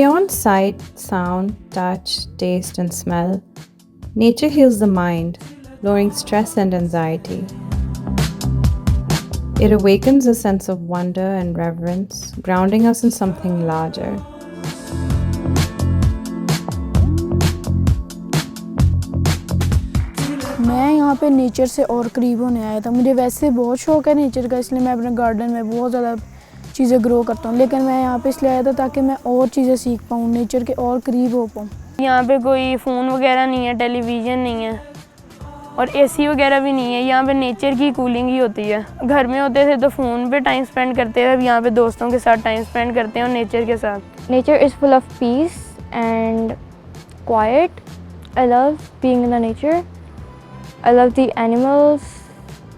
Beyond sight, sound, touch, taste, and smell, nature heals the mind, lowering stress and anxiety. It awakens a sense of wonder and reverence, grounding us in something larger. मैं यहाँ पे nature से और करीब होने आया था। मुझे वैसे बहुत शौक है नेचर का, इसलिए मैं अपने गार्डन में बहुत ज़्यादा चीज़ें ग्रो करता हूँ, लेकिन मैं यहाँ पे इसलिए आया था ताकि मैं और चीज़ें सीख पाऊँ, नेचर के और करीब हो पाऊँ। यहाँ पे कोई फ़ोन वगैरह नहीं है, टेलीविज़न नहीं है और एसी वगैरह भी नहीं है। यहाँ पे नेचर की कूलिंग ही होती है। घर में होते थे तो फ़ोन पे टाइम स्पेंड करते थे, अब यहाँ पे दोस्तों के साथ टाइम स्पेंड करते हैं और नेचर के साथ। Nature is full of peace and quiet. I love being in the nature. I love the animals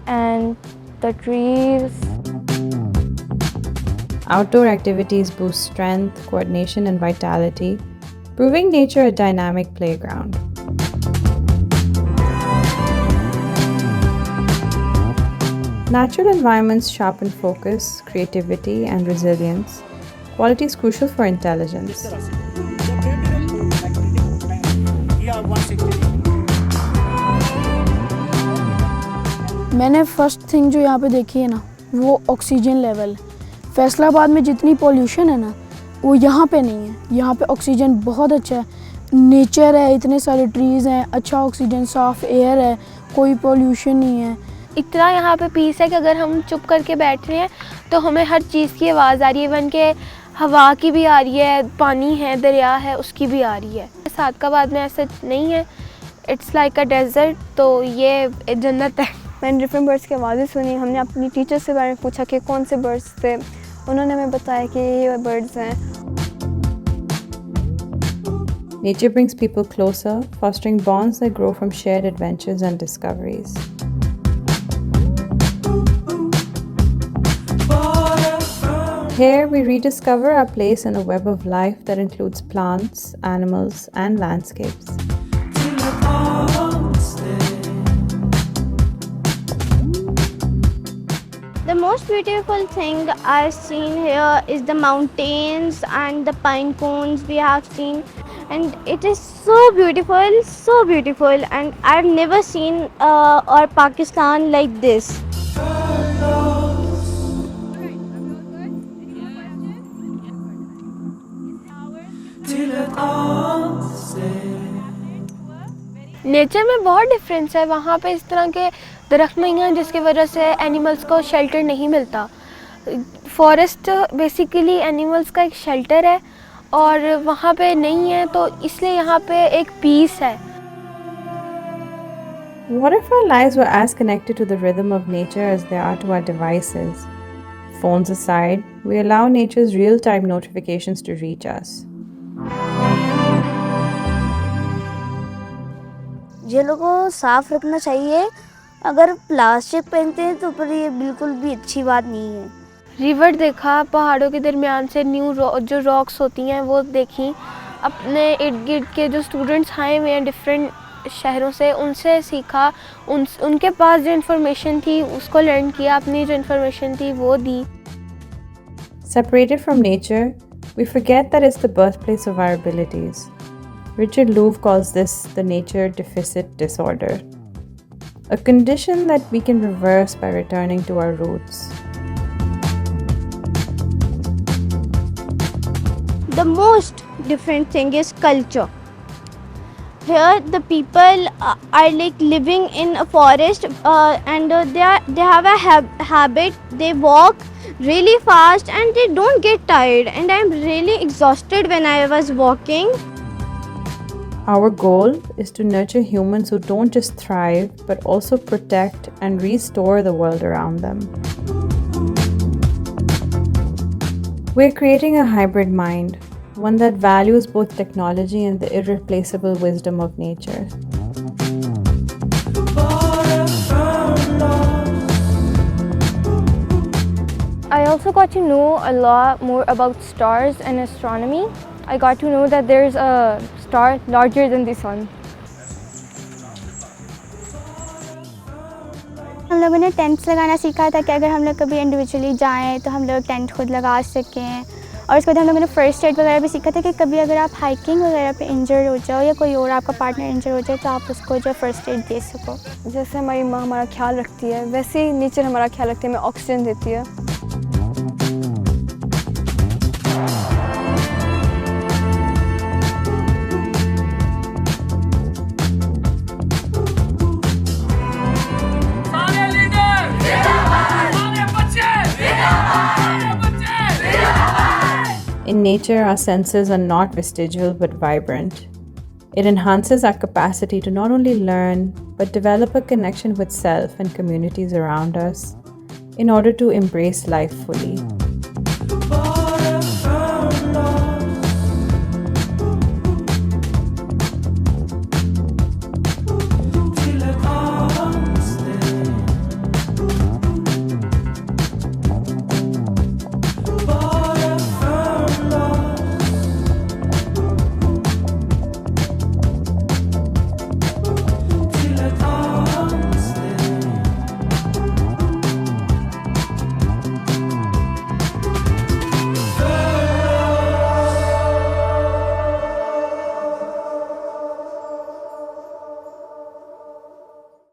and the trees. Outdoor activities boost strength, coordination, and vitality, proving nature a dynamic playground. Natural environments sharpen focus, creativity, and resilience, qualities crucial for intelligence. मैंने first thing जो यहाँ पे देखी है ना, वो oxygen level. Faisalabad में जितनी पॉल्यूशन है ना, वो यहाँ पे नहीं है। यहाँ पे ऑक्सीजन बहुत अच्छा है, नेचर है, इतने सारे ट्रीज़ हैं, अच्छा ऑक्सीजन, साफ़ एयर है, कोई पॉल्यूशन नहीं है। इतना यहाँ पे पीस है कि अगर हम चुप करके बैठ रहे हैं तो हमें हर चीज़ की आवाज़ आ रही है, इवन के हवा की भी आ रही है, पानी है, दरिया है, उसकी भी आ रही है। सादकाबाद में ऐसा नहीं है, इट्स लाइक अ डेजर्ट, तो ये जन्नत है। मैंने डिफरेंट बर्ड्स की आवाज़ें सुनी। हमने अपनी टीचर से बारे में पूछा कि कौन से बर्ड्स थे, उन्होंने हमें बताया कि ये बर्ड्स हैं। Nature brings people closer, fostering bonds that grow from shared adventures and discoveries. Here, we rediscover our place in a web of life that includes plants, animals, and landscapes. The most beautiful thing I've seen here is the mountains and the pine cones we have seen, and it is so beautiful, and I've never seen or Pakistan like this. Nature में बहुत difference है। वहाँ पे इस तरह के दरख्त नहीं हैं जिसकी वजह से एनिमल्स को शेल्टर नहीं मिलता। फॉरेस्ट बेसिकली एनिमल्स का एक शेल्टर है और वहाँ पे नहीं है, तो इसलिए यहाँ पे एक पीस है। What if our lives were as connected to the rhythm of nature as they are to our devices? Phones aside, we allow nature's real-time notifications to reach us. जेलों को साफ रखना चाहिए। अगर प्लास्टिक पहनते हैं तो पर ये बिल्कुल भी अच्छी बात नहीं है। रिवर देखा, पहाड़ों के दरमियान से जो रॉक्स होती हैं वो देखी। अपने इर्द गिर्द के जो स्टूडेंट्स आए हुए हैं डिफरेंट शहरों से, उनसे सीखा, उनके पास जो इन्फॉर्मेशन थी उसको लर्न किया, अपनी जो इन्फॉर्मेशन थी वो दी। Separated from nature, we forget that it's the birthplace of our abilities. Richard Louv calls this the nature deficit disorder, a condition that we can reverse by returning to our roots. The most different thing is culture. Here the people are like living in a forest and they have a habit. They walk really fast and they don't get tired, and I'm really exhausted when I was walking. Our goal is to nurture humans who don't just thrive but also protect and restore the world around them. We're creating a hybrid mind, one that values both technology and the irreplaceable wisdom of nature. I also got to know a lot more about stars and astronomy. I got to know that there's a star larger than the sun. हम लोगों ने tents लगाना सीखा था कि अगर हम लोग कभी इंडिविजुअली जाएं तो हम लोग टेंट खुद लगा सकें, और उसके बाद हम लोगों ने फर्स्ट एड वगैरह भी सीखा था कि कभी अगर आप हाइकिंग वगैरह पे इंजर्ड हो जाओ या कोई और आपका पार्टनर इंजर्ड हो जाए तो आप उसको जो फर्स्ट एड दे सको। जैसे हमारी माँ हमारा ख्याल रखती है वैसे ही नेचर हमारा ख्याल रखती है, हमें ऑक्सीजन देती है। In nature, our senses are not vestigial but vibrant. It enhances our capacity to not only learn but develop a connection with self and communities around us in order to embrace life fully.